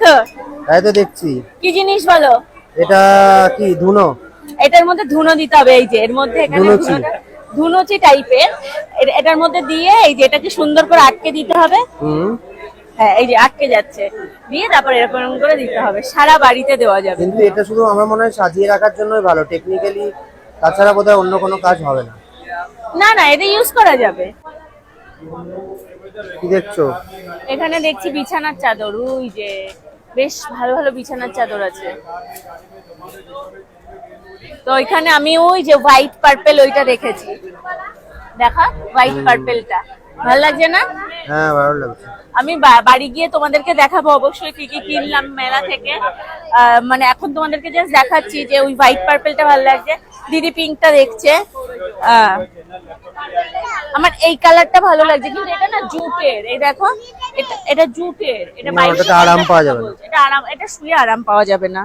তো? তাই তো দেখছি। কি জিনিস বলো? এটা কি ধুনো? এটার মধ্যে ধুনো দিতে হবে। এই যে এর মধ্যে এখানে ধুনোচি টাইপের, এটার মধ্যে দিয়ে এই যে এটাকে সুন্দর করে আটকে দিতে হবে। হ্যাঁ, এই যে আটকে যাচ্ছে, দিয়ে তারপর এরকম করে দিতে হবে। সারা বাড়িতে দেওয়া যাবে। কিন্তু এটা শুধু আমার মনে হয় সাজিয়ে রাখার জন্যই ভালো, টেকনিক্যালি তাছাড়া বোধহয় অন্য কোনো কাজ হবে না। না না, এটা ইউজ করা যাবে। কি দেখছো? এখানে দেখছি বিছানার চাদর। ওই যে বেশ ভালো ভালো বিছানার চাদর আছে। তো এখানে আমি ওই যে হোয়াইট পার্পল ওইটা দেখেছি। দেখা, হোয়াইট পার্পলটা ভালো লাগছে না? হ্যাঁ, ভালো লাগছে। আমি বাড়ি গিয়ে তোমাদেরকে দেখাবো অবশ্যই কি কি কিনলাম মেলা থেকে। মানে এখন তোমাদেরকে জাস্ট দেখাচ্ছি যে ওই হোয়াইট পার্পলটা ভালো লাগছে। দিদি পিঙ্কটা দেখছে। আমার এই কালারটা ভালো লাগছে, কিন্তু এটা না জুটের। এই দেখো, এটা জুটের। এটা ওটাতে আরাম পাওয়া যাবে না। এটা শুয়ে আরাম পাওয়া যাবে না।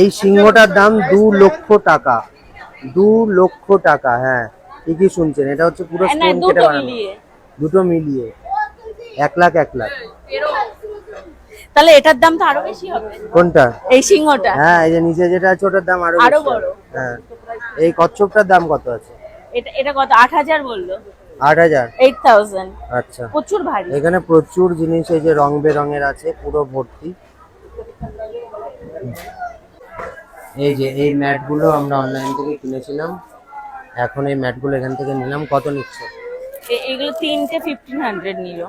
এই সিংহটার দাম 2 লক্ষ টাকা। 2 লক্ষ টাকা। হ্যাঁ, ঠিকই শুনছেন, এটা হচ্ছে পুরো স্টোন কেটে বানানো। দুটো মিলিয়ে 1 লাখ 1 লাখ। তাহলে এটার দাম তো আরো বেশি হবে। কোনটা? এই সিংহটা। হ্যাঁ, এই যে নিচে যেটা আছে ওটার দাম আরো বড়। হ্যাঁ। এই কচ্ছপটার দাম কত আছে? এটা কত? 8000 বললো। 8000? 8000। আচ্ছা, প্রচুর ভারী। এখানে প্রচুর জিনিস এই যে রং বেরঙের আছে, পুরো ভর্তি। এই যে এই ম্যাট গুলো আমরা অনলাইন থেকে কিনেছিলাম, এখন এই ম্যাট গুলো এখান থেকে নিলাম। কত নিচ্ছে? এগুলো তিনটে 1500 নিল।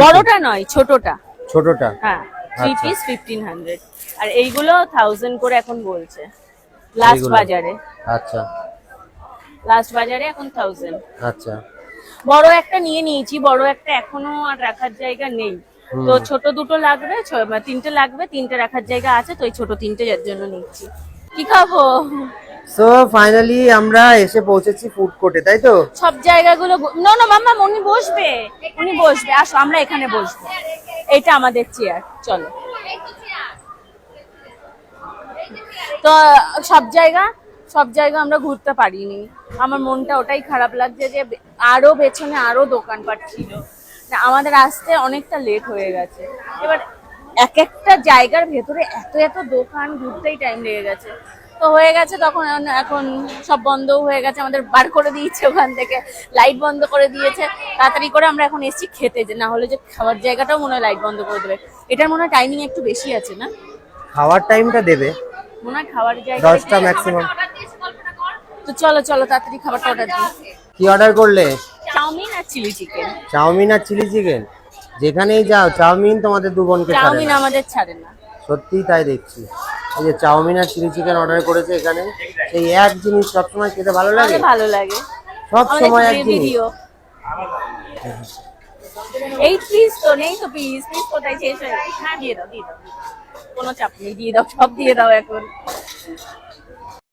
বড়টা নয়, ছোটটা। ছোটটা? হ্যাঁ, 3 পিস 1500। আর এইগুলো 1000 করে এখন বলছে লাস্ট বাজারে। আচ্ছা, লাস্ট বাজারে এখন 1000। আচ্ছা। বড় একটা নিয়ে নিয়েছি, বড় একটা এখনো আর রাখার জায়গা নেই। তো ছোট দুটো লাগবে, তিনটে লাগবে, তিনটে রাখার জায়গা আছে, তো এই ছোট তিনটে এর জন্য নিচ্ছি। কি খাবো? সো ফাইনালি আমরা এসে পৌঁছেছি ফুড কোর্টে, তাই তো? সব জায়গাগুলো না না মাম্মা, উনি বসবে, উনি বসবে। আসো, আমরা এখানে বসবো। এটা আমাদের চেয়ার, চলো। তো সব জায়গা আমরা ঘুরতে পারিনি। আমার মনটা ওটাই খারাপ লাগছে যে আরো পেছনে আরো দোকানপাট ছিল। আমাদের আসতে অনেকটা লেট হয়ে গেছে। এবার এক একটা জায়গার ভেতরে এত এত দোকান, ঘুরতেই টাইম লেগে গেছে। তো হয়ে গেছে তখন, এখন সব বন্ধ হয়ে গেছে, আমাদের বার করে দিয়েছে ওখান থেকে, লাইট বন্ধ করে দিয়েছে। তাড়াতাড়ি করে আমরা এখন এসেছি খেতে, যে না হলে যে খাওয়ার জায়গাটাও মনে হয় লাইট বন্ধ করে দেবে। এটার মনে হয় টাইমিং একটু বেশি আছে না? খাওয়ার টাইমটা দেবে মনে হয় খাওয়ার জায়গা 10টা ম্যাক্সিমাম। তো চলো তাড়াতাড়ি খাবারটা অর্ডার দিই। কি অর্ডার করলে? চাউমিন আর চিলি চিকেন। চাউমিন আর চিলি চিকেন? যেখানেই যাও চাউমিন তোমাদের দু বোনকে ছাড়ে না। চাউমিন আমাদের ছাড়ে না। সত্যি তাই দেখছি। এই যে চাউমিন আর চিলি চিকেন অর্ডার করেছে এখানে, সেই এক জিনিস সবসময় খেতে ভালো লাগে। ভালো লাগে সব সময় এক জিনিস। 8 পিস তো নেই তো, পিস কোথায় শেষ হয়ে গেছে? হ্যাঁ, দিয়ে দাও। কোনো চাপ নেই, দিয়ে দাও, সব দিয়ে দাও এখন।